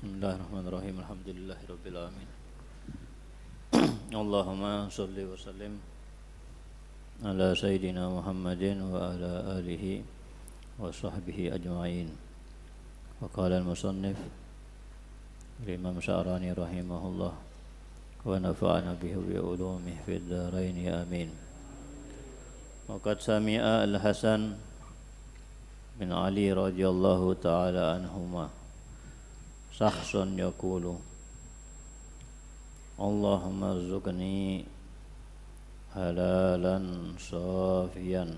Bismillahirrahmanirrahim. Alhamdulillahirabbil alamin. Allahumma shalli wa sallim ala sayyidina Muhammadin wa ala alihi wa sahbihi ajma'in. Wa qala al-musannif Imam Sya'rani rahimahullah wa nafa'ana bihi wa ulumihi fid dharain amin. Wa qad sami'a al-Hasan bin Ali radhiyallahu ta'ala anhuma syakhsun yaqulu Allahumma rzuqni halalan safiyan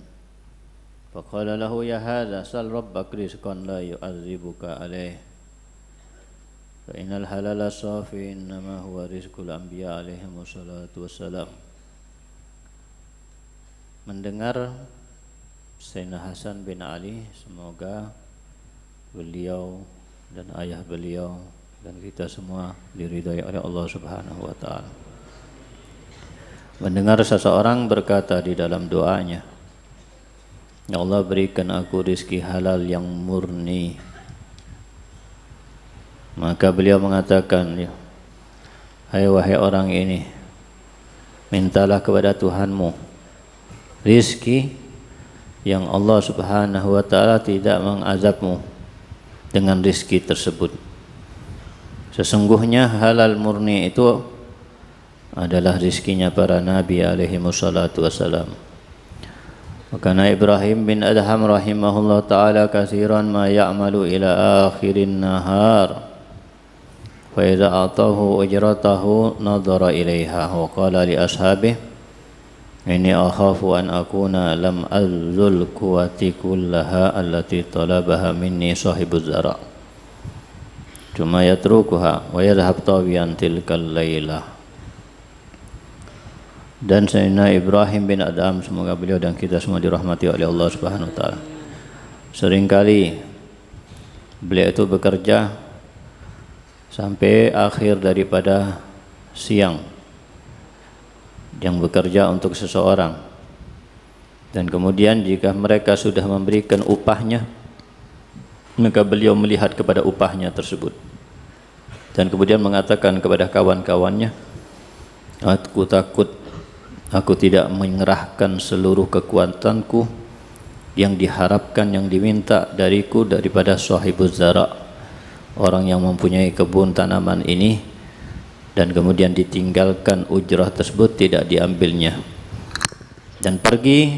faqala lahu ya hadha sal rabbak rizqan la yu'adzibuka alaih fa innal halala safi innama huwa rizqul anbiya alaihimus salatu wassalam. Mendengar Sayyidina Hasan bin Ali, semoga beliau dan ayah beliau dan kita semua diridhai oleh Allah Subhanahu wa taala. Mendengar seseorang berkata di dalam doanya, ya Allah berikan aku rizki halal yang murni. Maka beliau mengatakan, ya, hai wahai orang ini, mintalah kepada Tuhanmu rizki yang Allah Subhanahu wa taala tidak mengazabmu dengan rizki tersebut. Sesungguhnya halal murni itu adalah rizkinya para nabi alaihi wassalatu wassalam. Makana Ibrahim bin Adham rahimahullah ta'ala kasiran ma ya'malu ila akhirin nahar fa idza atahu ujratahu nadhara ilaiha wa qala li ashabihi inni akhafu an akuna lam azul quwati kullaha allati talabaha minni sahibuz zara cuma yatrukuha wa yadhhab tawiyan tilkal laylah. Dan Sayyidina Ibrahim bin Adham, semoga beliau dan kita semua dirahmati oleh Allah Subhanahu wa taala, seringkali beliau itu bekerja sampai akhir daripada siang yang bekerja untuk seseorang, dan kemudian jika mereka sudah memberikan upahnya maka beliau melihat kepada upahnya tersebut dan kemudian mengatakan kepada kawan-kawannya, aku takut aku tidak mengerahkan seluruh kekuatanku yang diharapkan, yang diminta dariku daripada sahibuz zara, orang yang mempunyai kebun tanaman ini, dan kemudian ditinggalkan ujrah tersebut tidak diambilnya dan pergi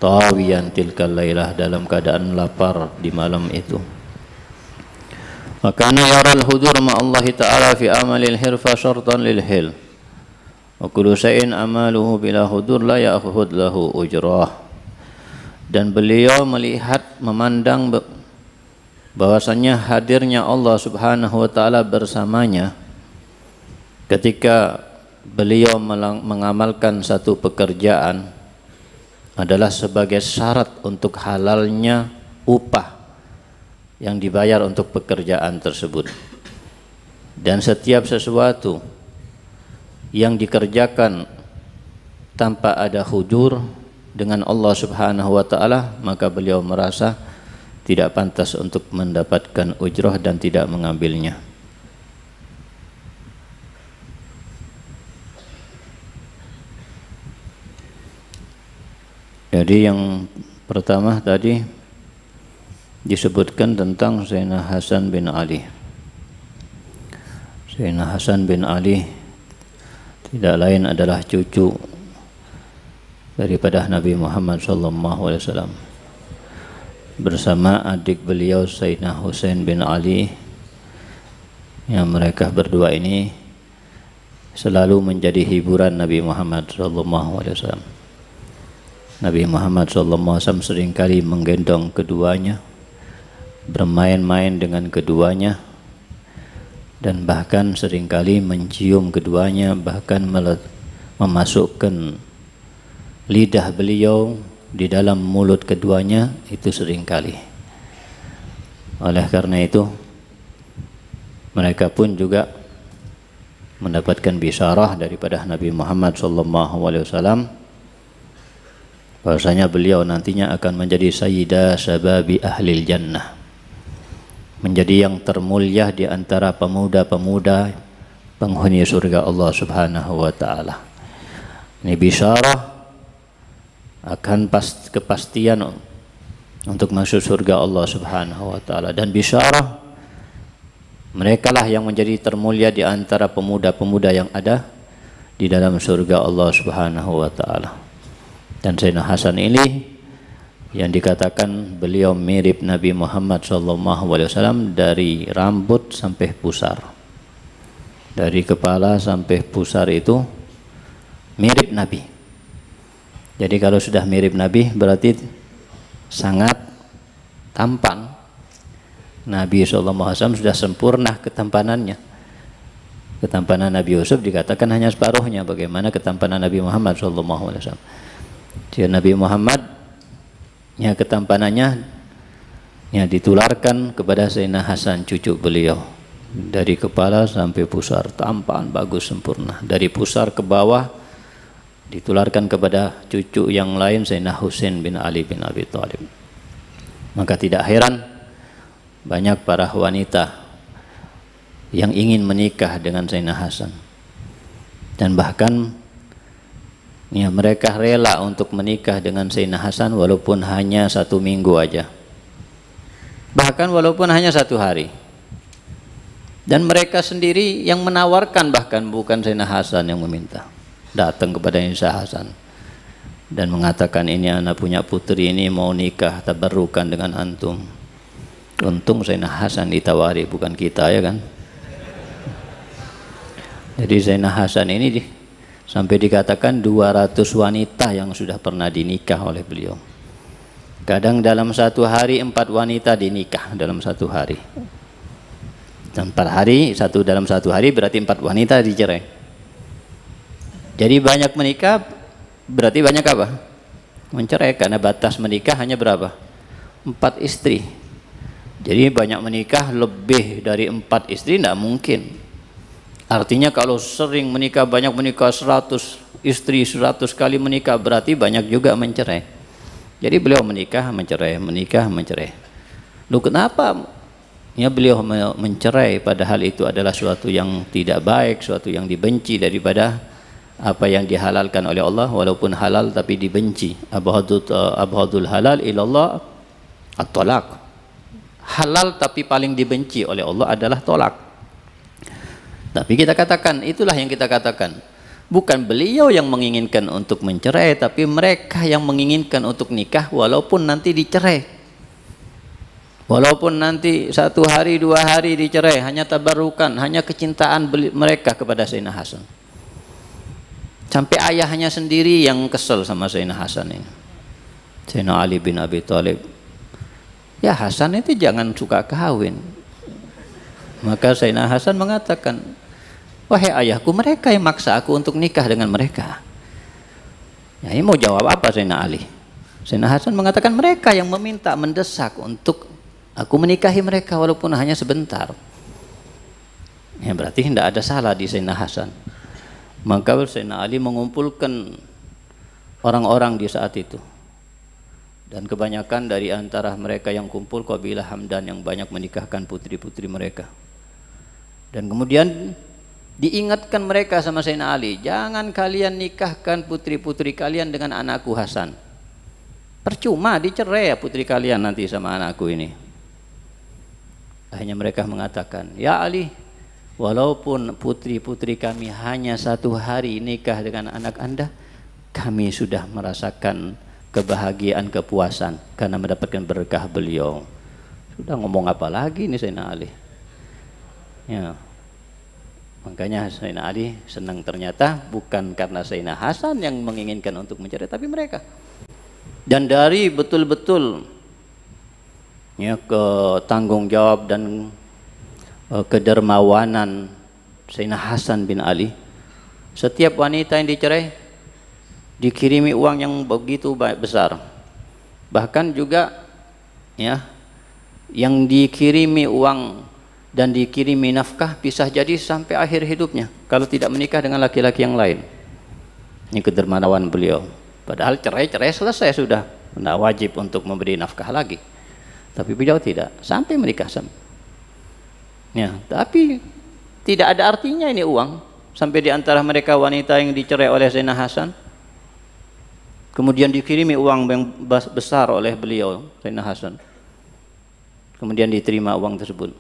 tawiyan tilkal lailah dalam keadaan lapar di malam itu. Makana yaral hudur ma Allah ta'ala fi amalil hirfa syartan lil hil wa kullu shay'in amaluhu bila hudur la ya'khudh lahu ujrah. Dan beliau melihat, memandang bahwasannya hadirnya Allah Subhanahu wa taala bersamanya ketika beliau mengamalkan satu pekerjaan adalah sebagai syarat untuk halalnya upah yang dibayar untuk pekerjaan tersebut. Dan setiap sesuatu yang dikerjakan tanpa ada hujur dengan Allah Subhanahu wa taala, maka beliau merasa tidak pantas untuk mendapatkan ujrah dan tidak mengambilnya. Jadi yang pertama tadi disebutkan tentang Sayyidina Hasan bin Ali. Sayyidina Hasan bin Ali tidak lain adalah cucu daripada Nabi Muhammad SAW bersama adik beliau Sayyidina Husain bin Ali, yang mereka berdua ini selalu menjadi hiburan Nabi Muhammad SAW. Nabi Muhammad SAW seringkali menggendong keduanya, bermain-main dengan keduanya, dan bahkan seringkali mencium keduanya, bahkan memasukkan lidah beliau di dalam mulut keduanya, itu seringkali. Oleh karena itu mereka pun juga mendapatkan bisyarah daripada Nabi Muhammad SAW bahwasanya beliau nantinya akan menjadi sayyidah sababi ahlil jannah, menjadi yang termulia di antara pemuda-pemuda penghuni surga Allah Subhanahu wa taala. Ini bisyarah akan kepastian untuk masuk surga Allah Subhanahu wa taala, dan bisyarah merekalah yang menjadi termulia di antara pemuda-pemuda yang ada di dalam surga Allah Subhanahu wa taala. Dan Sayyidina Hasan ini yang dikatakan beliau mirip Nabi Muhammad SAW dari rambut sampai pusar, dari kepala sampai pusar itu mirip Nabi. Jadi kalau sudah mirip Nabi berarti sangat tampan. Nabi SAW sudah sempurna ketampanannya. Ketampanan Nabi Yusuf dikatakan hanya separuhnya, bagaimana ketampanan Nabi Muhammad SAW. Jadi Nabi Muhammad ya ketampanannya ya ditularkan kepada Sayyidina Hasan cucu beliau, dari kepala sampai pusar tampan bagus sempurna, dari pusar ke bawah ditularkan kepada cucu yang lain Sayyidina Husain bin Ali bin Abi Thalib. Maka tidak heran banyak para wanita yang ingin menikah dengan Sayyidina Hasan, dan bahkan ya, mereka rela untuk menikah dengan Sayyidina Hasan walaupun hanya 1 minggu aja, bahkan walaupun hanya 1 hari. Dan mereka sendiri yang menawarkan, bahkan bukan Sayyidina Hasan yang meminta. Datang kepada Sayyidina Hasan dan mengatakan, ini anak punya putri ini mau nikah tabarrukan dengan antum. Untung Sayyidina Hasan ditawari, bukan kita, ya kan. Jadi Sayyidina Hasan ini sampai dikatakan 200 wanita yang sudah pernah dinikah oleh beliau. Kadang dalam 1 hari 4 wanita dinikah dalam 1 hari. Dan 4 hari, dalam 1 hari berarti 4 wanita dicerai. Jadi banyak menikah berarti banyak apa? Mencerai, karena batas menikah hanya berapa? 4 istri. Jadi banyak menikah lebih dari 4 istri tidak mungkin. Artinya kalau sering menikah, banyak menikah 100 istri, 100 kali menikah, berarti banyak juga mencerai. Jadi beliau menikah, mencerai, menikah, mencerai. Loh kenapa? Ya beliau mencerai padahal itu adalah suatu yang tidak baik, suatu yang dibenci daripada apa yang dihalalkan oleh Allah, walaupun halal tapi dibenci. Abghadul halal ilallah at-talaq. Halal tapi paling dibenci oleh Allah adalah tolak. Tapi kita katakan, itulah yang kita katakan, bukan beliau yang menginginkan untuk mencerai, tapi mereka yang menginginkan untuk nikah walaupun nanti dicerai, walaupun nanti 1 hari 2 hari dicerai, hanya tabarukan, hanya kecintaan mereka kepada Sayyidina Hasan. Sampai ayahnya sendiri yang kesel sama Sayyidina Hasan ini, Sayyidina Ali bin Abi Thalib. Ya Hasan itu jangan suka kawin. Maka Sayyidina Hasan mengatakan, wahai ayahku, mereka yang maksa aku untuk nikah dengan mereka. Ya, ini mau jawab apa Sayyidina Ali? Sayyidina Hasan mengatakan mereka yang meminta, mendesak untuk aku menikahi mereka walaupun hanya sebentar. Ya berarti tidak ada salah di Sayyidina Hasan. Maka Sayyidina Ali mengumpulkan orang-orang di saat itu. Dan kebanyakan dari antara mereka yang kumpul kabilah Hamdan yang banyak menikahkan putri-putri mereka. Dan kemudian diingatkan mereka sama Sayyidina Ali, jangan kalian nikahkan putri-putri kalian dengan anakku Hasan. Percuma dicerai ya putri kalian nanti sama anakku ini. Akhirnya mereka mengatakan, ya Ali, walaupun putri-putri kami hanya 1 hari nikah dengan anak anda, kami sudah merasakan kebahagiaan, kepuasan karena mendapatkan berkah beliau. Sudah ngomong apa lagi nih Sayyidina Ali? Ya. Makanya Sayyidina Ali senang, ternyata bukan karena Sayyidina Hasan yang menginginkan untuk mencerai, tapi mereka. Dan dari betul-betul ya ke tanggung jawab dan kedermawanan Sayyidina Hasan bin Ali, setiap wanita yang dicerai dikirimi uang yang begitu besar. Bahkan juga ya yang dikirimi uang dan dikirimi nafkah bisa jadi sampai akhir hidupnya kalau tidak menikah dengan laki-laki yang lain. Ini kedermawan beliau. Padahal cerai-cerai selesai sudah, tidak wajib untuk memberi nafkah lagi. Tapi beliau tidak, sampai menikah. Ya, tapi tidak ada artinya ini uang. Sampai di antara mereka wanita yang dicerai oleh Zainal Hasan, kemudian dikirimi uang yang besar oleh beliau Zainal Hasan, kemudian diterima uang tersebut.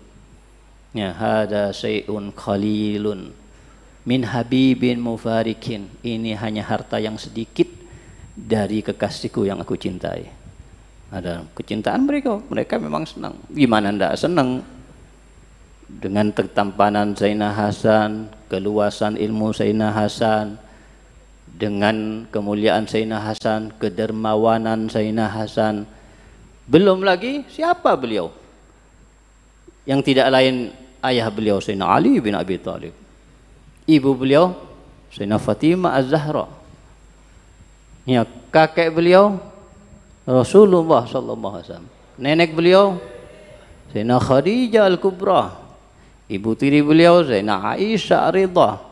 Ya, hada syai'un qalilun min habibin mufarikin. Ini hanya harta yang sedikit dari kekasihku yang aku cintai. Ada kecintaan mereka memang senang. Gimana ndak senang dengan ketampanan Zainal Hasan, keluasan ilmu Zainal Hasan, dengan kemuliaan Zainal Hasan, kedermawanan Zainal Hasan. Belum lagi siapa beliau? Yang tidak lain ayah beliau Sayyidina Ali bin Abi Thalib. Ibu beliau Sayyidina Fatimah Az-Zahra. Ya, kakek beliau Rasulullah sallallahu alaihi wasallam. Nenek beliau Sayyidina Khadijah Al-Kubra. Ibu tiri beliau Sayyidina Aisyah Ridha.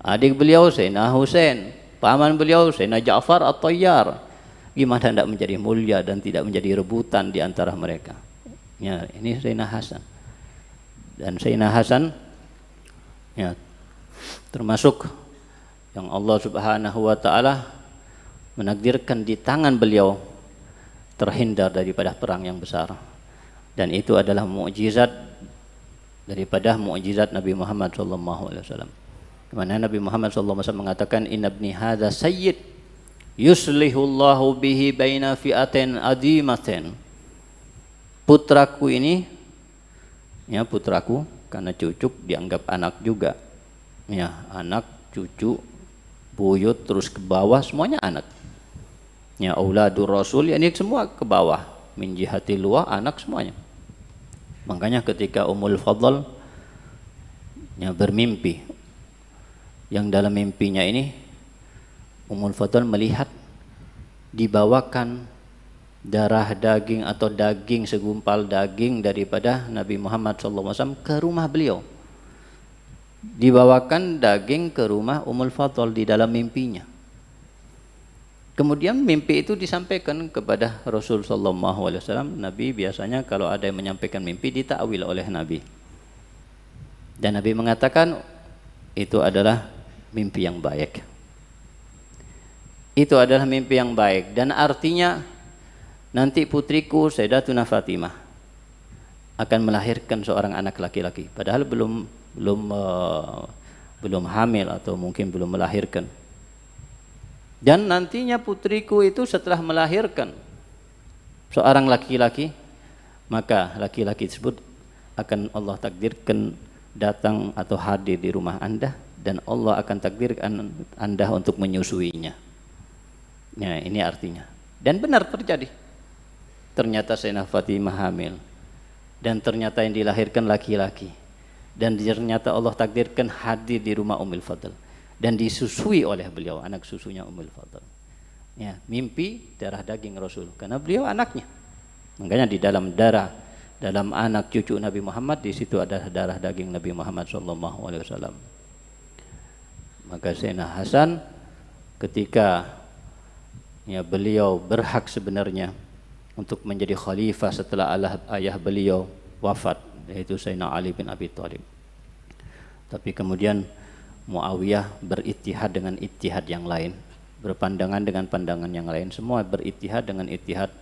Adik beliau Sayyidina Husain. Paman beliau Sayyidina Ja'far At-Tayyar. Gimana tidak menjadi mulia dan tidak menjadi rebutan di antara mereka. Ya, ini Sayyidina Hasan. Dan Sayyidina Hasan ya, termasuk yang Allah Subhanahu wa taala menakdirkan di tangan beliau terhindar daripada perang yang besar. Dan itu adalah mukjizat daripada mukjizat Nabi Muhammad sallallahu alaihi wasallam. Di mana Nabi Muhammad sallallahu alaihi wasallam mengatakan inna ibni hadza sayyid yuslihullahu bihi baina fi'atin adimatin. Putraku ini, ya putraku karena cucu dianggap anak juga. Ya, anak, cucu, buyut terus ke bawah semuanya anak. Ya, auladur rasul ini semua ke bawah. Min jihati luar anak semuanya. Makanya ketika Ummul Fadl ya, bermimpi, yang dalam mimpinya ini Ummul Fadl melihat dibawakan darah daging atau daging segumpal daging daripada Nabi Muhammad SAW ke rumah beliau. Dibawakan daging ke rumah Ummul Fadl di dalam mimpinya. Kemudian mimpi itu disampaikan kepada Rasul sallallahu alaihi wasallam. Nabi biasanya kalau ada yang menyampaikan mimpi ditakwil oleh Nabi. Dan Nabi mengatakan itu adalah mimpi yang baik. Itu adalah mimpi yang baik dan artinya nanti putriku Sayyidatuna Fatimah akan melahirkan seorang anak laki-laki. Padahal belum hamil atau mungkin belum melahirkan. Dan nantinya putriku itu setelah melahirkan seorang laki-laki, maka laki-laki tersebut akan Allah takdirkan datang atau hadir di rumah Anda dan Allah akan takdirkan Anda untuk menyusuinya. Ya, ini artinya. Dan benar terjadi. Ternyata Sayyidah Fatimah hamil dan ternyata yang dilahirkan laki-laki dan ternyata Allah takdirkan hadir di rumah Ummul Fadl dan disusui oleh beliau, anak susunya Ummul Fadl. Ya, mimpi darah daging Rasul karena beliau anaknya. Makanya di dalam dalam anak cucu Nabi Muhammad di situ ada darah daging Nabi Muhammad sallallahu alaihi wasallam. Maka Sayyidina Hasan ketika ya beliau berhak sebenarnya untuk menjadi khalifah setelah ayah beliau wafat, yaitu Sayyidina Ali bin Abi Thalib. Tapi kemudian Muawiyah berittihad dengan ittihad yang lain, berpandangan dengan pandangan yang lain, semua berittihad dengan ittihad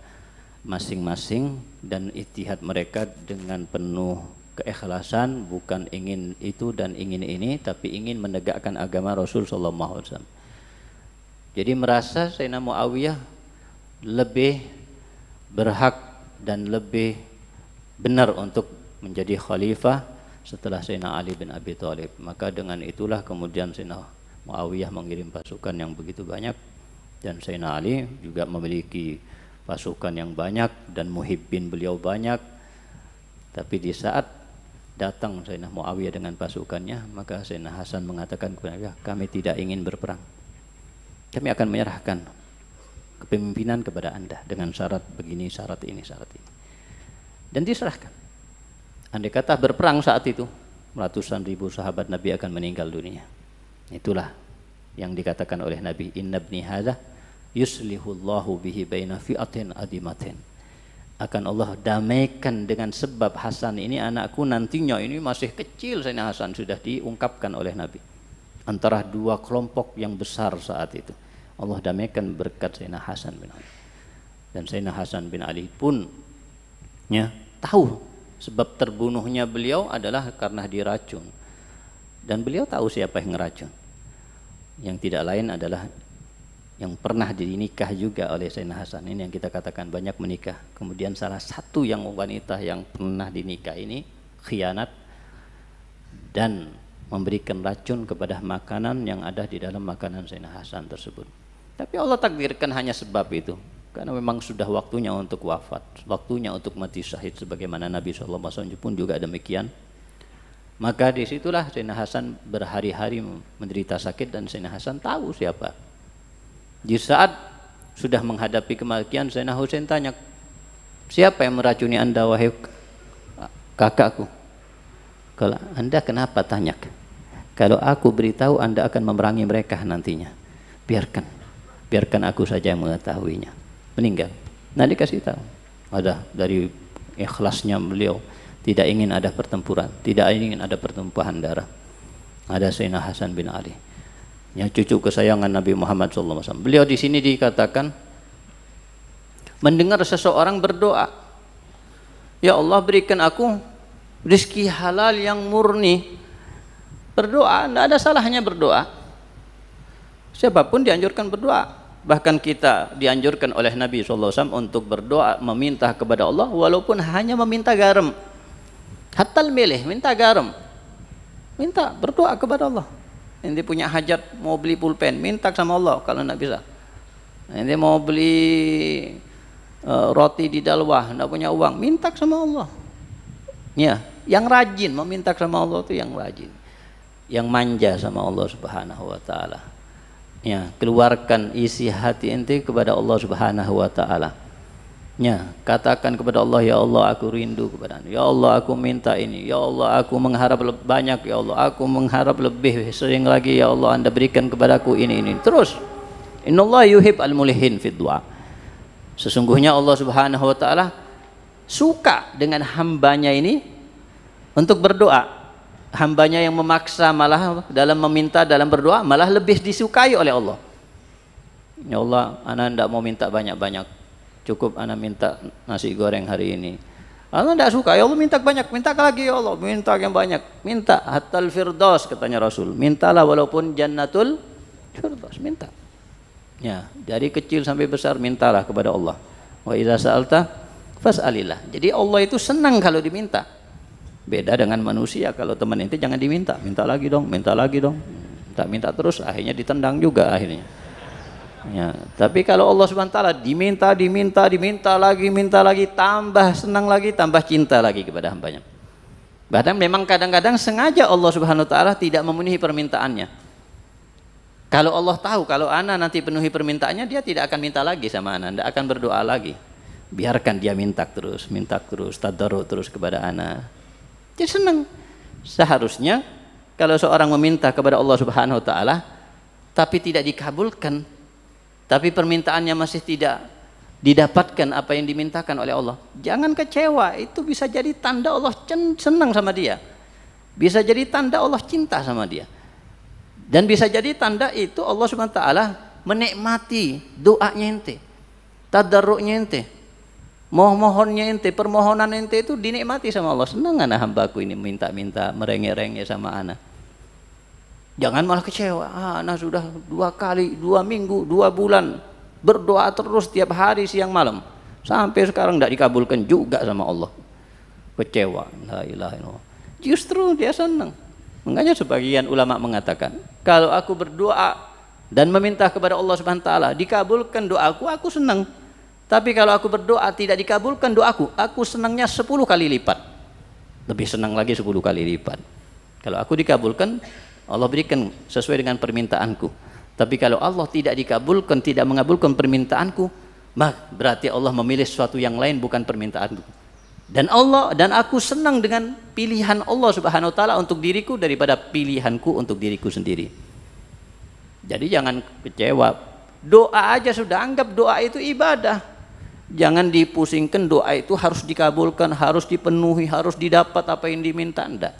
masing-masing dan ittihad mereka dengan penuh keikhlasan, bukan ingin itu dan ingin ini, tapi ingin menegakkan agama Rasul sallallahu alaihi wasallam. Jadi merasa Sayyidina Muawiyah lebih berhak dan lebih benar untuk menjadi khalifah setelah Sayyidina Ali bin Abi Thalib. Maka dengan itulah kemudian Sayyidina Muawiyah mengirim pasukan yang begitu banyak dan Sayyidina Ali juga memiliki pasukan yang banyak dan muhibbin beliau banyak. Tapi di saat datang Sayyidina Muawiyah dengan pasukannya, maka Sayyidina Hasan mengatakan kepada kami tidak ingin berperang. Kami akan menyerahkan kepemimpinan kepada Anda dengan syarat begini, syarat ini, syarat ini. Dan diserahkan. Andai kata berperang saat itu, ratusan ribu sahabat Nabi akan meninggal dunia. Itulah yang dikatakan oleh Nabi, inna ibni hadza yuslihullahu bihi baina fi'atin adimatin. akan Allah damaikan dengan sebab Hasan ini anakku nantinya, ini masih kecil Sayyidina Hasan, sudah diungkapkan oleh Nabi antara dua kelompok yang besar saat itu. Allah damaikan berkat Sayyidina Hasan bin Ali. Dan Sayyidina Hasan bin Ali pun ya tahu sebab terbunuhnya beliau adalah karena diracun. Dan beliau tahu siapa yang ngeracun. Yang tidak lain adalah yang pernah dinikah juga oleh Sayyidina Hasan. Ini yang kita katakan banyak menikah. Kemudian salah satu yang wanita yang pernah dinikah ini khianat dan memberikan racun kepada makanan yang ada di dalam makanan Sayyidina Hasan tersebut. Tapi Allah takdirkan hanya sebab itu. Karena memang sudah waktunya untuk wafat, waktunya untuk mati syahid, sebagaimana Nabi SAW pun juga demikian. Maka disitulah Sayyidina Hasan berhari-hari menderita sakit, dan Sayyidina Hasan tahu siapa. Di saat sudah menghadapi kematian, Sayyidina Husain tanya, siapa yang meracuni anda wahai kakakku? Kalau anda kenapa tanya? Kalau aku beritahu anda akan memerangi mereka nantinya. Biarkan aku saja yang mengetahuinya. Meninggal. Nah dikasih tahu. Ada dari ikhlasnya beliau, tidak ingin ada pertempuran, tidak ingin ada pertumpahan darah. Ada Sayyidina Hasan bin Ali, yang cucu kesayangan Nabi Muhammad SAW. Beliau di sini dikatakan mendengar seseorang berdoa, ya Allah berikan aku rezeki halal yang murni. Berdoa, tidak ada salahnya berdoa. Siapapun dianjurkan berdoa. Bahkan kita dianjurkan oleh Nabi SAW untuk berdoa meminta kepada Allah, walaupun hanya meminta garam. Hatta milih minta garam, minta berdoa kepada Allah. Ente punya hajat mau beli pulpen, minta sama Allah kalau tidak bisa. Ente mau beli roti di dalwah, tidak punya uang, minta sama Allah. Ya, yang rajin meminta sama Allah itu yang rajin, yang manja sama Allah Subhanahu Wa Taala. Ya, keluarkan isi hati ente kepada Allah Subhanahu Wa Taala. Ya, katakan kepada Allah, ya Allah aku rindu kepada Anda, ya Allah aku minta ini, ya Allah aku mengharap banyak, ya Allah aku mengharap lebih sering lagi, ya Allah Anda berikan kepadaku ini. Terus, innallaha yuhib al-mulihin fid du'a. Sesungguhnya Allah Subhanahu Wa Taala suka dengan hambanya ini untuk berdoa. Hambanya yang memaksa malah dalam meminta, dalam berdoa malah lebih disukai oleh Allah. Ya Allah, ana tidak mau minta banyak-banyak, cukup ana minta nasi goreng hari ini. Allah tidak suka, ya Allah minta banyak, minta lagi ya Allah, minta yang banyak, minta hatal firdaus katanya Rasul, mintalah walaupun jannatul firdaus, minta. Ya, dari kecil sampai besar mintalah kepada Allah. Wa idza sa'alta fas'alillah. Jadi Allah itu senang kalau diminta. Beda dengan manusia, kalau teman ente jangan diminta, minta lagi dong, minta terus, akhirnya ditendang juga akhirnya. Ya, tapi kalau Allah Subhanahu Wa Taala diminta lagi, tambah senang lagi, tambah cinta lagi kepada hambanya. Bahkan memang kadang-kadang sengaja Allah Subhanahu Wa Taala tidak memenuhi permintaannya. Kalau Allah tahu kalau ana nanti penuhi permintaannya, dia tidak akan minta lagi sama ana, tidak akan berdoa lagi. Biarkan dia minta terus, tadarruk terus kepada ana. Jadi senang. Seharusnya kalau seorang meminta kepada Allah Subhanahu Wa Taala tapi tidak dikabulkan, tapi permintaannya masih tidak didapatkan apa yang dimintakan oleh Allah, jangan kecewa. Itu bisa jadi tanda Allah senang sama dia, bisa jadi tanda Allah cinta sama dia, dan bisa jadi tanda itu Allah Subhanahu Wa Taala menikmati doanya ente, tadarruknya ente, mohonnya ente, permohonan ente itu dinikmati sama Allah. Senang anak hambaku ini minta-minta, merengek-rengek sama anak. Jangan malah kecewa. Anak sudah 2 kali, 2 minggu, 2 bulan berdoa terus tiap hari siang malam, sampai sekarang tidak dikabulkan juga sama Allah. Kecewa. La ilaha illallah. Justru dia senang. Makanya sebagian ulama mengatakan, kalau aku berdoa dan meminta kepada Allah Subhanahu Wa Taala dikabulkan doaku, aku senang. Tapi kalau aku berdoa tidak dikabulkan doaku, aku senangnya 10 kali lipat. Lebih senang lagi 10 kali lipat. Kalau aku dikabulkan, Allah berikan sesuai dengan permintaanku. Tapi kalau Allah tidak dikabulkan, tidak mengabulkan permintaanku, berarti Allah memilih sesuatu yang lain, bukan permintaanku. Dan aku senang dengan pilihan Allah Subhanahu Wa Taala untuk diriku daripada pilihanku untuk diriku sendiri. Jadi jangan kecewa. Doa aja sudah, anggap doa itu ibadah. Jangan dipusingkan doa itu harus dikabulkan, harus dipenuhi, harus didapat apa yang diminta. Enggak.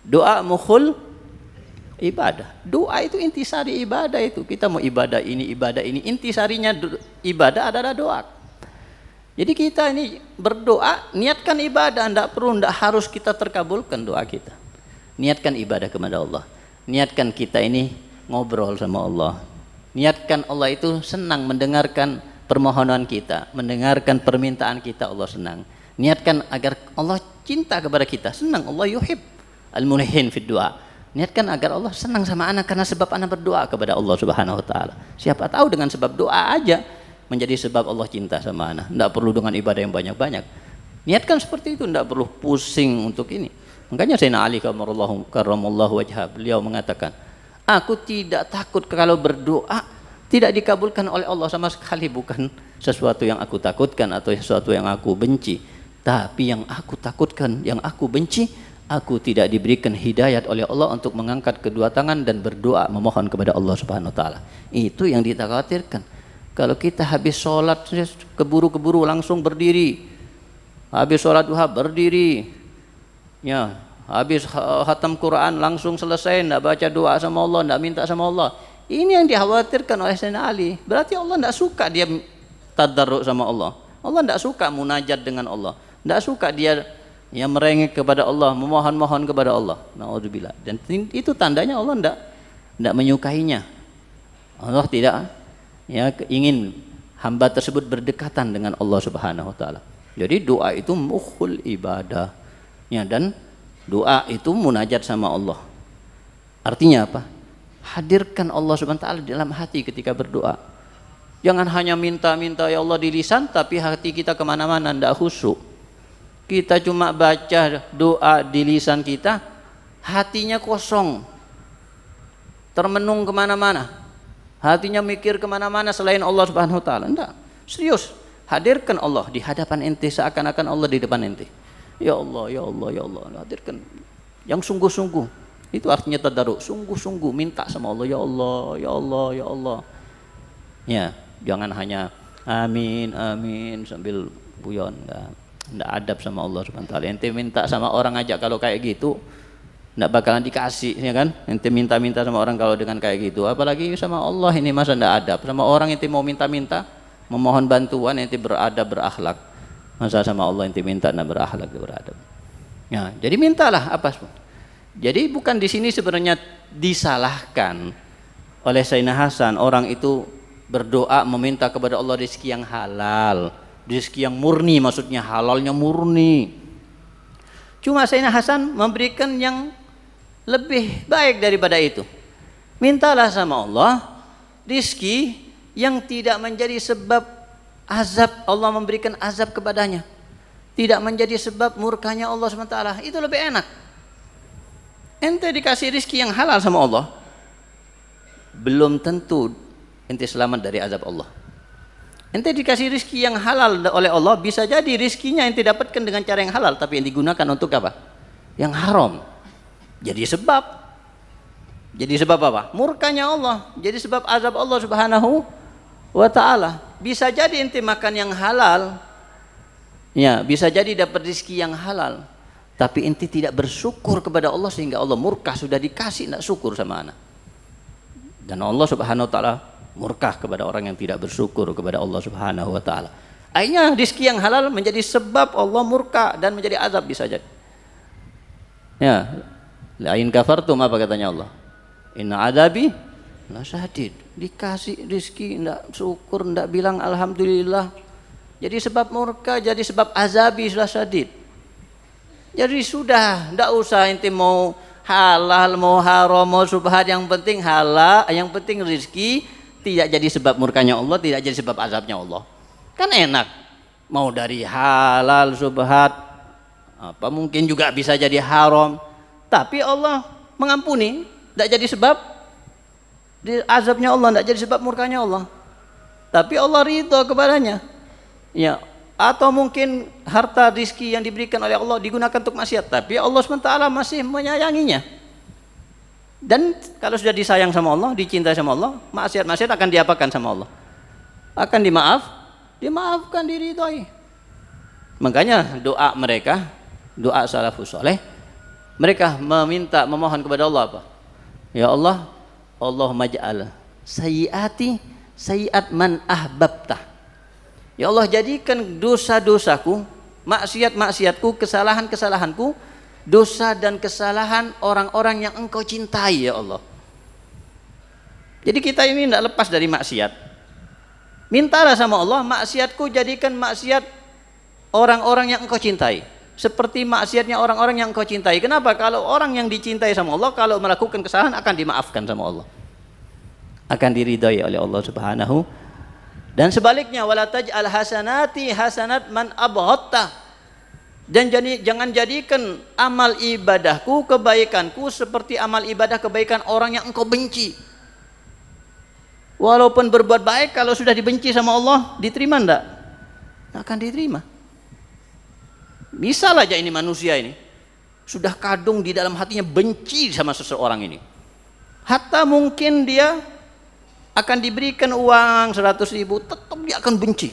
Doa mukhul ibadah. Doa itu intisari ibadah itu. Kita mau ibadah ini, intisarinya ibadah adalah doa. Jadi kita ini berdoa, niatkan ibadah, enggak harus kita terkabulkan doa kita. Niatkan ibadah kepada Allah. Niatkan kita ini ngobrol sama Allah. Niatkan Allah itu senang mendengarkan permohonan kita, mendengarkan permintaan kita, Allah senang. Niatkan agar Allah cinta kepada kita, senang. Allah yuhib al-mulihin fid du'a. Niatkan agar Allah senang sama anak karena sebab anak berdoa kepada Allah Subhanahu wa taala. Siapa tahu dengan sebab doa aja menjadi sebab Allah cinta sama anak. Tidak perlu dengan ibadah yang banyak-banyak. Niatkan seperti itu, tidak perlu pusing untuk ini. Makanya Sayyidina Ali karramallahu wajhah, beliau mengatakan, aku tidak takut kalau berdoa tidak dikabulkan oleh Allah sama sekali, bukan sesuatu yang aku takutkan atau sesuatu yang aku benci. Tapi yang aku takutkan, yang aku benci, aku tidak diberikan hidayat oleh Allah untuk mengangkat kedua tangan dan berdoa memohon kepada Allah Subhanahu wa taala. Itu yang kita khawatirkan. Kalau kita habis sholat keburu-keburu langsung berdiri, habis sholat duha berdiri, ya, habis khatam Quran langsung selesai, tidak baca doa sama Allah, tidak minta sama Allah. Ini yang dikhawatirkan oleh Sayyidina Ali. Berarti Allah tidak suka dia tadarruk sama Allah. Allah tidak suka munajat dengan Allah, tidak suka dia yang merengek kepada Allah, memohon-mohon kepada Allah. Na'udzubillah. Dan itu tandanya Allah tidak menyukainya. Allah tidak ingin hamba tersebut berdekatan dengan Allah Subhanahu wa taala. Jadi doa itu mukhul ibadah. Ya, dan doa itu munajat sama Allah. Artinya apa? Hadirkan Allah Subhanahu wa taala dalam hati ketika berdoa. Jangan hanya minta-minta ya Allah di lisan, tapi hati kita kemana-mana, tidak khusyuk. Kita cuma baca doa di lisan kita, hatinya kosong, termenung kemana-mana. Hatinya mikir kemana-mana selain Allah Subhanahu wa taala. Enggak, serius. Hadirkan Allah di hadapan ente seakan-akan Allah di depan ente. Ya Allah, ya Allah, ya Allah. Hadirkan yang sungguh-sungguh. Itu artinya tadarruk, sungguh-sungguh minta sama Allah, ya Allah, ya Allah, ya Allah. Ya, jangan hanya amin, amin sambil buyon. Enggak adab sama Allah Subhanahu wa taala. Ente minta sama orang aja kalau kayak gitu, tidak bakalan dikasih, ya kan? Ente minta-minta sama orang kalau dengan kayak gitu, apalagi sama Allah ini, masa tidak adab. Sama orang ente mau minta-minta, memohon bantuan, ente beradab, berakhlak. Masa sama Allah ente minta tidak berakhlak, beradab. Ya, jadi mintalah apa pun. Jadi bukan di sini sebenarnya disalahkan oleh Sayyidina Hasan orang itu berdoa meminta kepada Allah rezeki yang halal, rezeki yang murni, maksudnya halalnya murni. Cuma Sayyidina Hasan memberikan yang lebih baik daripada itu. Mintalah sama Allah rizki yang tidak menjadi sebab azab, Allah memberikan azab kepadanya, tidak menjadi sebab murkanya Allah SWT. Itu lebih enak. Ente dikasih rizki yang halal sama Allah, belum tentu ente selamat dari azab Allah. Ente dikasih rizki yang halal oleh Allah, bisa jadi rizkinya ente dapatkan dengan cara yang halal, tapi yang digunakan untuk apa? Yang haram. Jadi sebab apa? Murkanya Allah. Jadi sebab azab Allah Subhanahu wa taala. Bisa jadi ente makan yang halal, ya, bisa jadi dapat rizki yang halal, tapi ente tidak bersyukur kepada Allah sehingga Allah murka. Sudah dikasih tidak syukur sama anak. Dan Allah Subhanahu wa taala murka kepada orang yang tidak bersyukur kepada Allah Subhanahu wa taala. Akhirnya rizki yang halal menjadi sebab Allah murka dan menjadi azab, bisa jadi. Ya, lain kafartum, apa katanya Allah? Inna adabi lasyadid. Dikasih rizki tidak syukur, tidak bilang alhamdulillah, jadi sebab murka, jadi sebab azabi lasyadid. Jadi sudah, tidak usah ente mau halal, mau haram, mau subhat, yang penting halal, yang penting rizki tidak jadi sebab murkanya Allah, tidak jadi sebab azabnya Allah. Kan enak. Mau dari halal, subhat, apa mungkin juga bisa jadi haram, tapi Allah mengampuni, tidak jadi sebab azabnya Allah, tidak jadi sebab murkanya Allah, tapi Allah ridho kepadanya. Ya, atau mungkin harta rizki yang diberikan oleh Allah digunakan untuk maksiat, tapi Allah SWT masih menyayanginya. Dan kalau sudah disayang sama Allah, dicintai sama Allah, maksiat-maksiat akan diapakan sama Allah? Akan dimaafkan, diridhoi. Makanya doa mereka, doa salafus saleh, mereka memohon kepada Allah apa? Ya Allah, Allahumma ja'al sayyiati sayyiat man ahbabta. Ya Allah, jadikan dosa-dosaku, maksiat-maksiatku, kesalahan-kesalahanku, dosa dan kesalahan orang-orang yang Engkau cintai ya Allah. Jadi kita ini tidak lepas dari maksiat. Mintalah sama Allah, maksiatku jadikan maksiat orang-orang yang Engkau cintai, seperti maksiatnya orang-orang yang Engkau cintai. Kenapa? Kalau orang yang dicintai sama Allah, kalau melakukan kesalahan akan dimaafkan sama Allah, akan diridhai oleh Allah Subhanahu. Dan sebaliknya, wala taj'al hasanati hasanat man abghadta. Dan jangan jadikan amal ibadahku, kebaikanku seperti amal ibadah kebaikan orang yang Engkau benci. Walaupun berbuat baik, kalau sudah dibenci sama Allah, diterima enggak? Enggak akan diterima. Misal aja ini manusia ini sudah kadung di dalam hatinya benci sama seseorang ini, hatta mungkin dia akan diberikan uang 100.000, tetap dia akan benci.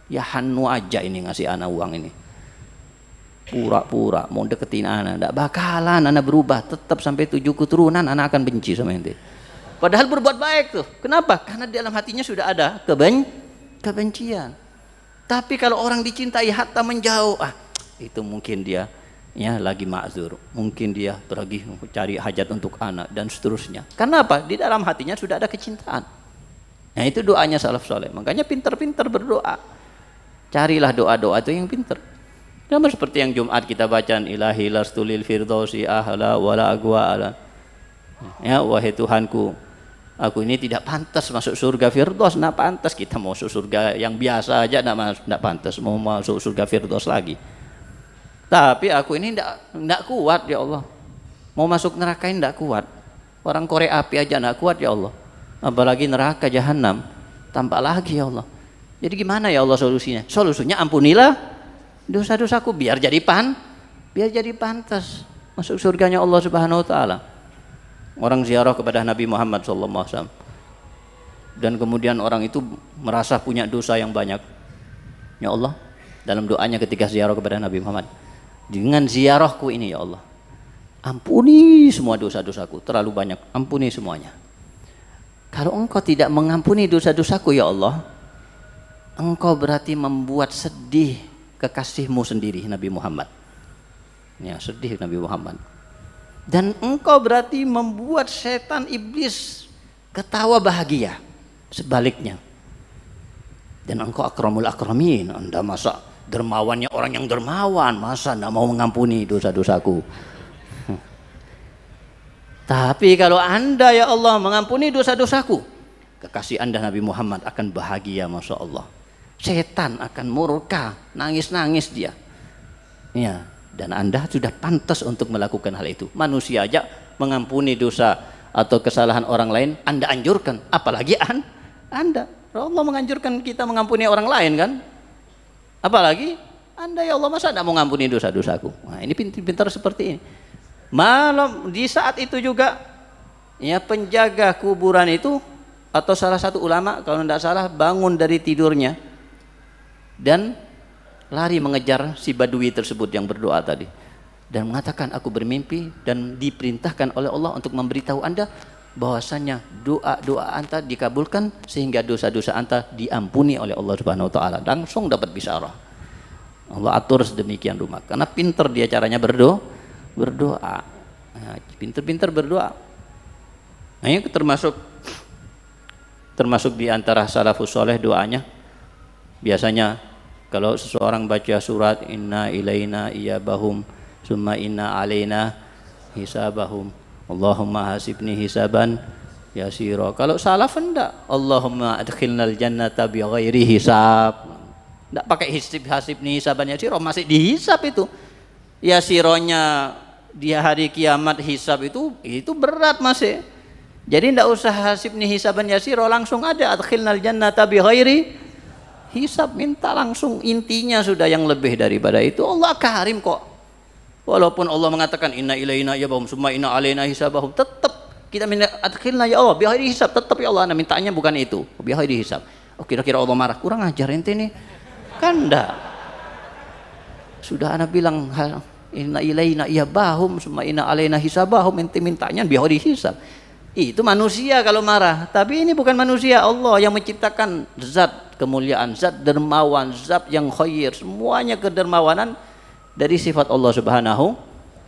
Ya Hanu aja ini ngasih anak uang ini, pura-pura mau deketin anak, tidak bakalan anak berubah, tetap sampai 7 keturunan anak akan benci sama ente. Padahal berbuat baik tuh. Kenapa? Karena di dalam hatinya sudah ada kebencian. Tapi kalau orang dicintai hatta menjauh, itu mungkin dia ya lagi ma'zur, mungkin dia pergi cari hajat untuk anak dan seterusnya. Karena apa? Di dalam hatinya sudah ada kecintaan. Nah, itu doanya salaf soleh. Makanya pintar-pintar berdoa. Carilah doa-doa itu yang pintar. Sama seperti yang Jumat kita bacaan, ilahi lastulil firdausi ahla wala agwa ala. Ya, wahai Tuhanku, aku ini tidak pantas masuk surga firdaus. Nah, pantas kita mau masuk surga yang biasa aja, tidak pantas mau masuk surga firdaus lagi. Tapi aku ini tidak kuat ya Allah, mau masuk neraka ini tidak kuat. Orang korek api aja tidak kuat ya Allah, apalagi neraka jahanam, tampak lagi ya Allah. Jadi gimana ya Allah solusinya? Solusinya ampunilah dosa-dosaku biar jadi pantas masuk surganya Allah Subhanahu wa taala. Orang ziarah kepada Nabi Muhammad SAW, dan kemudian orang itu merasa punya dosa yang banyak. Ya Allah, dalam doanya ketika ziarah kepada Nabi Muhammad, dengan ziarahku ini ya Allah, ampuni semua dosa-dosaku, terlalu banyak, ampuni semuanya. Kalau Engkau tidak mengampuni dosa-dosaku ya Allah, Engkau berarti membuat sedih kekasihmu sendiri Nabi Muhammad. Ya, sedih Nabi Muhammad. Dan Engkau berarti membuat setan iblis ketawa bahagia, sebaliknya. Dan Engkau akramul akramin, Anda masa dermawannya orang yang dermawan, masa tidak mau mengampuni dosa-dosaku? Tapi kalau Anda ya Allah mengampuni dosa-dosaku, kekasih Anda Nabi Muhammad akan bahagia, Masya Allah. Setan akan murka, nangis-nangis dia. Ya, dan Anda sudah pantas untuk melakukan hal itu. Manusia aja mengampuni dosa atau kesalahan orang lain Anda anjurkan, apalagi Anda. Allah menganjurkan kita mengampuni orang lain kan? Apalagi Anda ya Allah, masa tidak mau mengampuni dosa-dosaku? Nah, ini pintar-pintar seperti ini. Malam di saat itu juga ya penjaga kuburan itu atau salah satu ulama kalau tidak salah bangun dari tidurnya dan lari mengejar si badui tersebut yang berdoa tadi dan mengatakan, aku bermimpi dan diperintahkan oleh Allah untuk memberitahu Anda bahwasanya doa-doa Anda dikabulkan sehingga dosa-dosa Anda diampuni oleh Allah Subhanahu wa taala. Langsung dapat bisyarah. Allah atur sedemikian rupa karena pintar dia caranya berdoa. Nah, pintar-pintar berdoa. Nah, ini termasuk di antara salafus soleh doanya. Biasanya kalau seseorang baca surat inna ilaina iyabahum summa inna alaina hisabahum Allahumma hasibni hisaban yasira. Kalau salaf enggak, Allahumma adkhilnal jannata bighairi hisab. Enggak pakai hasibni hisaban yasira, masih dihisab itu. Yasironya dia hari kiamat hisab itu berat masih. Jadi tidak usah hasibni hisaban yasiro, langsung ada adkhilnal jannata bighairi hisab, minta langsung, intinya sudah yang lebih daripada itu. Allah karim kok. Walaupun Allah mengatakan inna ilaina iyabahum summa inna alaina hisabahum, tetap kita minta adkhilna ya Allah bighairi hisab, tetap ya Allah, mintanya bukan itu bighairi hisab. Oh, kira-kira Allah marah, kurang ajar ente nih. Kan enggak. Sudah ana bilang inna ilaina iyabahum summa inna alaina hisabahum, ente mintanya biar dihisab. Itu manusia kalau marah, tapi ini bukan manusia, Allah yang menciptakan zat kemuliaan, zat dermawan, zat yang khair, semuanya kedermawanan dari sifat Allah Subhanahu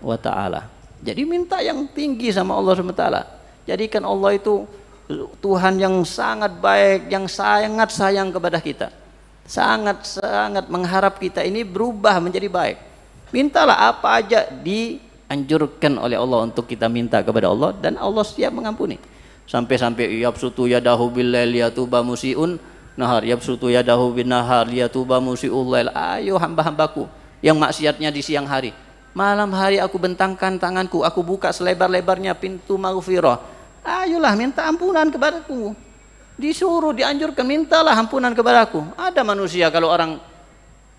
wa taala. Jadi minta yang tinggi sama Allah Subhanahu wa taala. Jadikan Allah itu Tuhan yang sangat baik, yang sangat sayang kepada kita. Sangat-sangat mengharap kita ini berubah menjadi baik. Mintalah apa aja dianjurkan oleh Allah untuk kita minta kepada Allah, dan Allah siap mengampuni. Sampai-sampai yabsutu yadahu bil-lail yatuba musiun nahar, yabsutu yadahu bin nahar yatuba musiul lail. Ayo hamba-hambaku yang maksiatnya di siang hari, malam hari aku bentangkan tanganku, aku buka selebar-lebarnya pintu maghfirah. Ayolah minta ampunan kepadaku. Disuruh, dianjurkan, mintalah ampunan kepadaku. Ada manusia kalau orang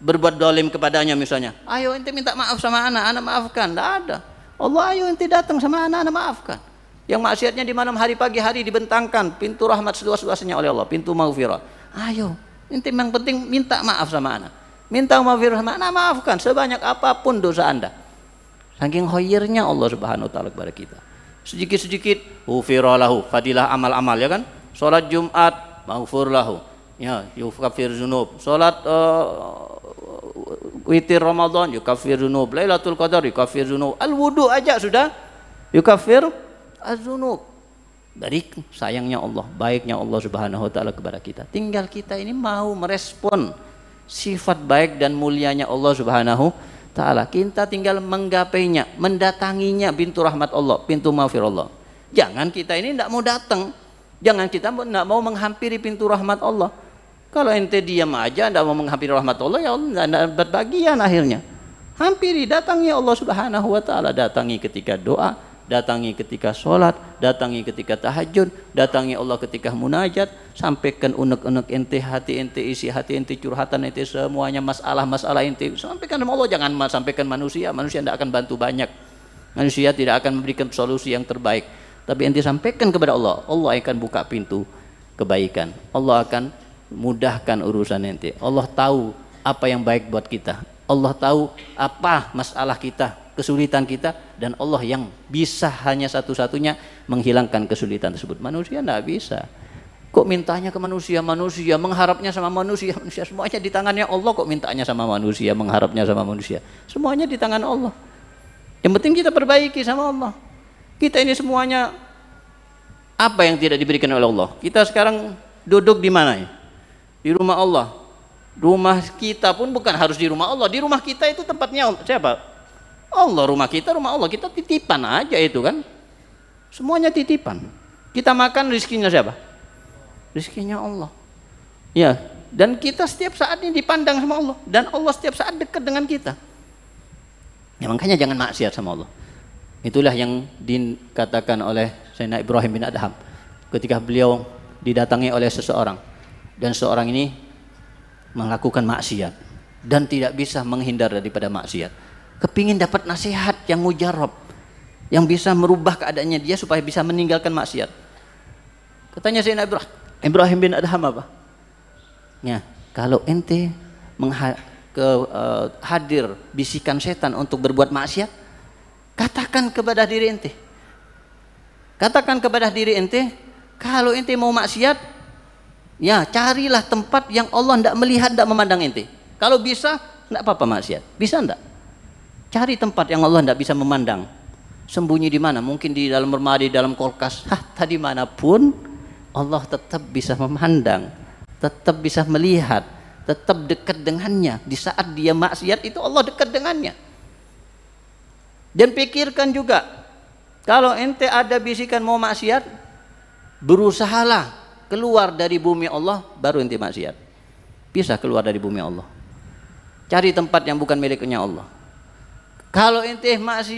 berbuat dolim kepadanya misalnya, ayo ente minta maaf sama anak maafkan. Tidak ada. Allah, ayo ente datang sama anak maafkan. Yang maksiatnya di malam hari, pagi hari dibentangkan pintu rahmat seluas-luasnya oleh Allah, pintu maghfirah. Ayo, ente yang penting minta maaf sama anak. Minta maghfirah sama anak, maafkan sebanyak apapun dosa anda. Saking khairnya Allah Subhanahu wa taala kepada kita. Sedikit-sedikit ghufira lahu, fadilah amal-amal, ya kan? Salat Jumat maghfur lahu, ya, yukafir dzunub. Salat witir Ramadan yukafir dzunub. Lailatul Qadar yukafir dzunub. Al wudu aja sudah yukafir az-dzunub. Dari sayangnya Allah, baiknya Allah Subhanahu wa taala kepada kita. Tinggal kita ini mau merespon sifat baik dan mulianya Allah Subhanahu taala. Kita tinggal menggapainya, mendatanginya, pintu rahmat Allah, pintu maghfir Allah. Jangan kita ini tidak mau datang. Jangan kita tidak mau menghampiri pintu rahmat Allah. Kalau ente diam aja tidak mau menghampiri rahmat Allah, ya Allah tidak dapat bagian akhirnya. Hampiri, datangi Allah Subhanahu wa taala, datangi ketika doa, datangi ketika sholat, datangi ketika tahajud, datangi Allah ketika munajat. Sampaikan unek-unek ente, hati ente, isi hati ente, curhatan ente, semuanya masalah-masalah ente sampaikan sama Allah. Jangan sampaikan manusia, manusia tidak akan bantu banyak, manusia tidak akan memberikan solusi yang terbaik. Tapi ente sampaikan kepada Allah, Allah akan buka pintu kebaikan, Allah akan mudahkan urusan ente. Allah tahu apa yang baik buat kita, Allah tahu apa masalah kita, kesulitan kita, dan Allah yang bisa hanya satu-satunya menghilangkan kesulitan tersebut. Manusia tidak bisa. Kok mintanya ke manusia, manusia mengharapnya sama manusia, manusia semuanya di tangannya Allah. Kok mintanya sama manusia, mengharapnya sama manusia? Semuanya di tangan Allah. Yang penting kita perbaiki sama Allah. Kita ini semuanya apa yang tidak diberikan oleh Allah? Kita sekarang duduk di mana ya? Di rumah Allah. Rumah kita pun bukan harus di rumah Allah. Di rumah kita itu tempatnya siapa? Allah. Rumah kita, rumah Allah. Kita titipan aja itu kan. Semuanya titipan. Kita makan, rizkinya siapa? Rizkinya Allah. Ya, dan kita setiap saat ini dipandang sama Allah, dan Allah setiap saat dekat dengan kita. Ya, makanya jangan maksiat sama Allah. Itulah yang dikatakan oleh Sayyidina Ibrahim bin Adham ketika beliau didatangi oleh seseorang, dan seorang ini melakukan maksiat dan tidak bisa menghindar daripada maksiat. Kepingin dapat nasihat yang mujarab, yang bisa merubah keadaannya dia supaya bisa meninggalkan maksiat. Katanya Sayyidina Ibrahim bin Adham apa? Ya, kalau ente hadir bisikan setan untuk berbuat maksiat, katakan kepada diri ente. Katakan kepada diri ente, kalau ente mau maksiat, ya carilah tempat yang Allah tidak melihat, tidak memandang ente. Kalau bisa, tidak apa-apa maksiat. Bisa tidak? Cari tempat yang Allah tidak bisa memandang. Sembunyi di mana? Mungkin di dalam lemari, di dalam kulkas. Tadi manapun, Allah tetap bisa memandang, tetap bisa melihat, tetap dekat dengannya. Di saat dia maksiat itu Allah dekat dengannya. Dan pikirkan juga, kalau ente ada bisikan mau maksiat, berusahalah keluar dari bumi Allah, baru ente maksiat. Bisa keluar dari bumi Allah. Cari tempat yang bukan miliknya Allah. Kalau ente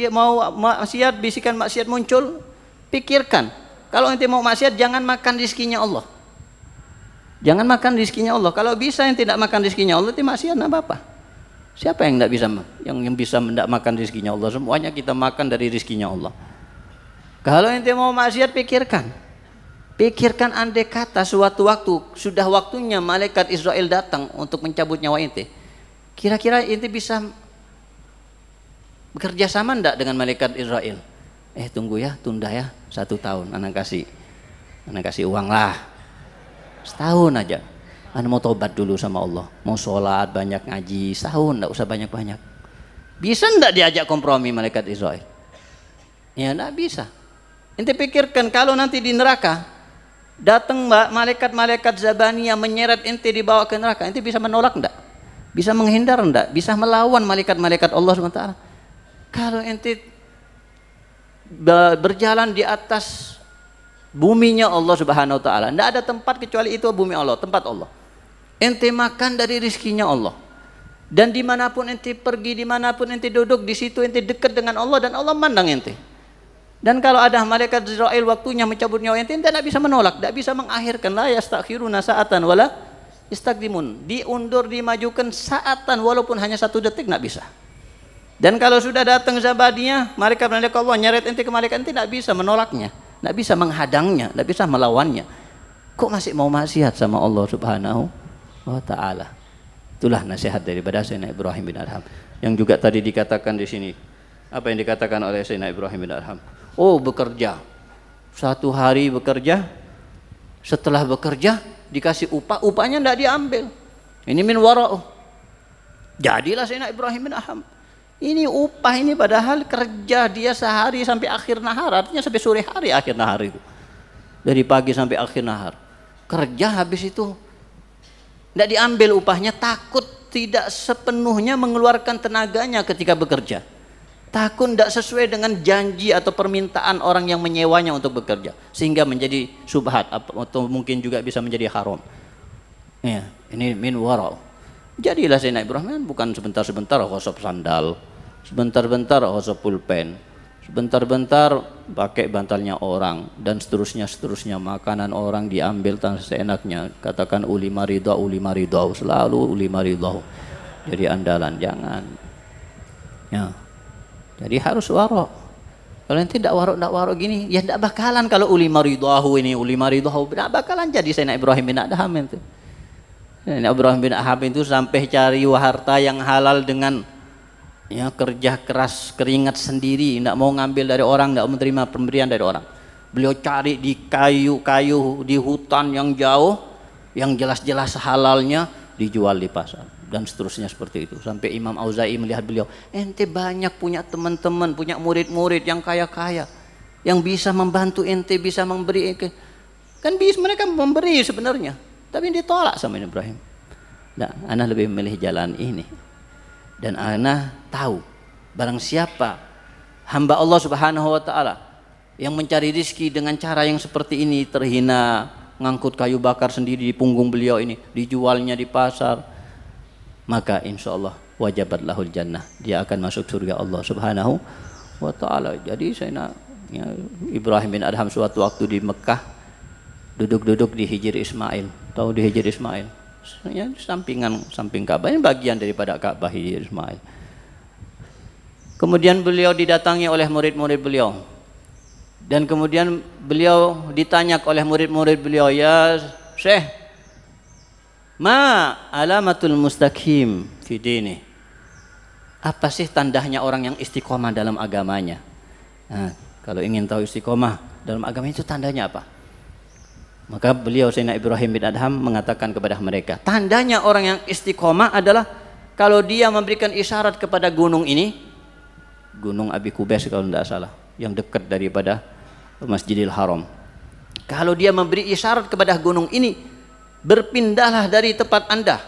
mau maksiat, bisikan maksiat muncul, pikirkan, kalau ente mau maksiat jangan makan rizkinya Allah. Jangan makan rizkinya Allah. Kalau bisa ente tidak makan rizkinya Allah, ente maksiat tidak apa-apa. Siapa yang tidak bisa, yang bisa tidak makan rizkinya Allah? Semuanya kita makan dari rizkinya Allah. Kalau ente mau maksiat, pikirkan, Pikirkan andai kata suatu waktu sudah waktunya malaikat Israel datang untuk mencabut nyawa ente. Kira-kira ente bisa bekerja sama enggak dengan malaikat Israel? Tunggu ya, tunda ya 1 tahun, anak kasih uang lah. Setahun aja. Anak mau tobat dulu sama Allah, mau sholat banyak, ngaji, setahun, enggak usah banyak-banyak. Bisa enggak diajak kompromi malaikat Israel? Ya enggak bisa. Ente pikirkan kalau nanti di neraka datang malaikat-malaikat Zabaniyah menyeret ente dibawa ke neraka, ente bisa menolak enggak? Bisa menghindar enggak? Bisa melawan malaikat-malaikat Allah SWT? Kalau ente berjalan di atas buminya Allah Subhanahu wa taala, enggak ada tempat kecuali itu bumi Allah, tempat Allah. Ente makan dari rizkinya Allah. Dan dimanapun ente pergi, dimanapun ente duduk, di situ ente dekat dengan Allah dan Allah mandang ente. Dan kalau ada malaikat Israel waktunya mencabut nyawa ente tidak bisa menolak, tidak bisa mengakhirkan. La yastakhiruna sa'atan wala yastaqdimun. Diundur, dimajukan saatan walaupun hanya 1 detik tidak bisa. Dan kalau sudah datang Zabadiyah, malaikat Allah nyeret ente ke malaikat ente tidak bisa menolaknya, tidak bisa menghadangnya, tidak bisa melawannya. Kok masih mau maksiat sama Allah Subhanahu wa taala? Itulah nasihat daripada Sayyidina Ibrahim bin Adham. Yang juga tadi dikatakan di sini. Apa yang dikatakan oleh Sayyidina Ibrahim bin Adham? Oh, bekerja 1 hari bekerja, setelah bekerja dikasih upahnya tidak diambil. Ini min wara'u. Jadilah Sayyidina Ibrahim bin Adham. Ini upah ini padahal kerja dia sehari sampai akhir nahar, artinya sampai sore hari akhir nahar itu. Dari pagi sampai akhir nahar. Kerja habis itu tidak diambil upahnya, takut tidak sepenuhnya mengeluarkan tenaganya ketika bekerja. Takut tidak sesuai dengan janji atau permintaan orang yang menyewanya untuk bekerja, sehingga menjadi subhat atau mungkin juga bisa menjadi haram. Ya, ini min warau. Jadilah Sayyidina Ibrahim bukan sebentar-sebentar gosok sandal, sebentar-bentar gosok pulpen, sebentar-bentar pakai bantalnya orang, dan seterusnya makanan orang diambil tanpa seenaknya. Katakan uli maridau, selalu uli maridau jadi andalan, jangan ya. Jadi harus warok. Kalau nanti tidak warok gini, ya tidak bakalan. Kalau uli maridahu, tidak bakalan jadi Sayyidina Ibrahim bin Adham itu. Sayyidina Ibrahim bin Adham itu sampai cari harta yang halal dengan ya kerja keras, keringat sendiri, tidak mau ngambil dari orang, tidak mau menerima pemberian dari orang. Beliau cari di kayu-kayu di hutan yang jauh, yang jelas-jelas halalnya dijual di pasar. Dan seterusnya seperti itu. Sampai Imam Auza'i melihat beliau, ente banyak punya teman-teman, punya murid-murid yang kaya-kaya, yang bisa membantu ente, bisa memberi. Kan bisa mereka memberi sebenarnya, tapi ditolak sama Ibrahim. Nah, ana lebih memilih jalan ini. Dan ana tahu, barang siapa hamba Allah Subhanahu wa taala yang mencari rezeki dengan cara yang seperti ini, terhina, ngangkut kayu bakar sendiri di punggung beliau ini, dijualnya di pasar, maka insya Allah wajabat lahul jannah, dia akan masuk surga Allah Subhanahu wa taala. Jadi Sayyidina Ibrahim bin Adham suatu waktu di Mekah duduk-duduk di Hijr Ismail. Tahu di Hijr Ismail? Ya, samping Ka'bah, ini bagian daripada Ka'bah Hijr Ismail. Kemudian beliau didatangi oleh murid-murid beliau. Dan kemudian beliau ditanya oleh murid-murid beliau, ya Syekh, ma alamatul mustaqim fi dini? Apa sih tandanya orang yang istiqomah dalam agamanya? Nah, kalau ingin tahu istiqomah dalam agama itu tandanya apa? Maka beliau Sayyidina Ibrahim bin Adham mengatakan kepada mereka, tandanya orang yang istiqomah adalah kalau dia memberikan isyarat kepada gunung ini, Gunung Abi Kubais kalau tidak salah, yang dekat daripada Masjidil Haram. Kalau dia memberi isyarat kepada gunung ini, berpindahlah dari tempat Anda,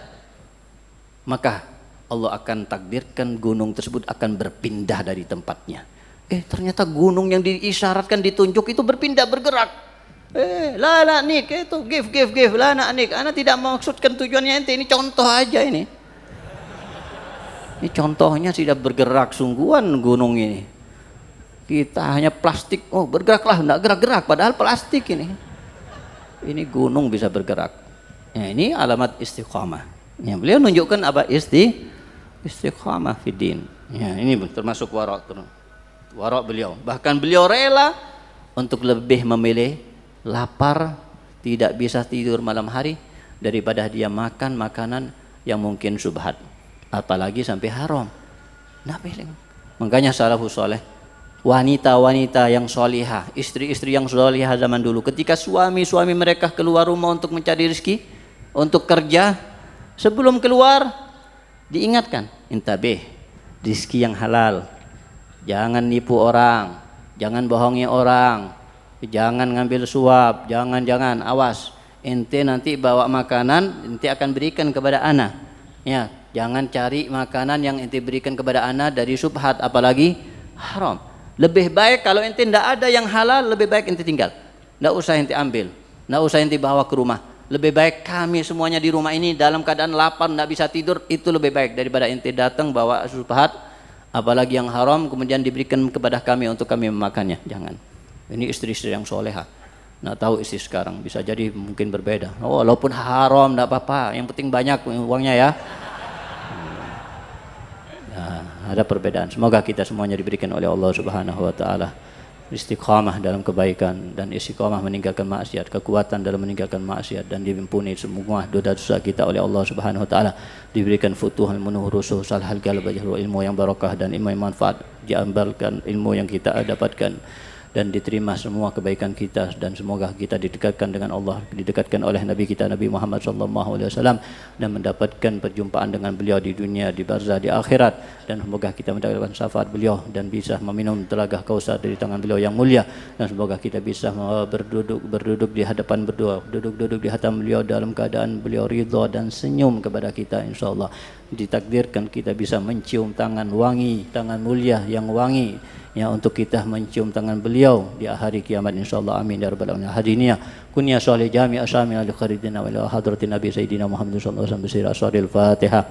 maka Allah akan takdirkan gunung tersebut akan berpindah dari tempatnya. Ternyata gunung yang diisyaratkan, ditunjuk itu berpindah, bergerak. La nik, itu give, la nik. Ana tidak maksudkan tujuannya ente, ini contoh aja ini. Ini contohnya tidak bergerak sungguhan gunung ini. Kita hanya plastik, oh bergeraklah, enggak gerak-gerak, padahal plastik ini. Ini gunung bisa bergerak. Ya, ini alamat istiqamah. Ya, beliau nunjukkan apa istiqamah fiddin. Ya, ini termasuk warok beliau. Bahkan beliau rela untuk lebih memilih lapar, tidak bisa tidur malam hari daripada dia makan makanan yang mungkin subhat, apalagi sampai haram. Nah, makanya salafus soleh, wanita-wanita yang solihah, istri-istri yang solihah zaman dulu, ketika suami-suami mereka keluar rumah untuk mencari rezeki, untuk kerja, sebelum keluar diingatkan, intabih, rezeki yang halal, jangan nipu orang, jangan bohongi orang, jangan ngambil suap, jangan awas, ente nanti bawa makanan, ente akan berikan kepada anak, ya, jangan cari makanan yang ente berikan kepada anak dari subhat, apalagi haram. Lebih baik kalau ente tidak ada yang halal, lebih baik ente tinggal, tidak usah ente ambil, tidak usah ente bawa ke rumah. Lebih baik kami semuanya di rumah ini dalam keadaan lapar, tidak bisa tidur, itu lebih baik daripada ente datang bawa subhat, apalagi yang haram, kemudian diberikan kepada kami untuk kami memakannya. Jangan. Ini istri-istri yang soleha. Nggak tahu istri sekarang, bisa jadi mungkin berbeda. Oh, walaupun haram tidak apa-apa, yang penting banyak uangnya ya. Nah, ada perbedaan. Semoga kita semuanya diberikan oleh Allah Subhanahu wa taala istiqamah dalam kebaikan dan istiqamah meninggalkan maksiat, kekuatan dalam meninggalkan maksiat, dan diampuni semua dosa-dosa kita oleh Allah Subhanahu wa taala, diberikan futuhul menuh rusuh salhal qalb ilmu yang barakah dan ilmu yang manfaat, diambilkan ilmu yang kita dapatkan dan diterima semua kebaikan kita, dan semoga kita didekatkan dengan Allah, didekatkan oleh Nabi kita Nabi Muhammad SAW, dan mendapatkan perjumpaan dengan beliau di dunia, di barzah, di akhirat, dan semoga kita mendapatkan syafaat beliau dan bisa meminum telaga kausar dari tangan beliau yang mulia, dan semoga kita bisa berduduk di hadapan berdua, duduk di hadapan beliau dalam keadaan beliau ridha dan senyum kepada kita, insyaallah. Ditakdirkan kita bisa mencium tangan wangi, tangan mulia yang wangi, ya, untuk kita mencium tangan beliau di hari kiamat, insyaallah. Amin ya rabbal alamin. Hadiniya kunya salih jami asyami al kharidina wa ila hadratin nabi sayyidina Muhammad sallallahu alaihi wasallam. Fatihah.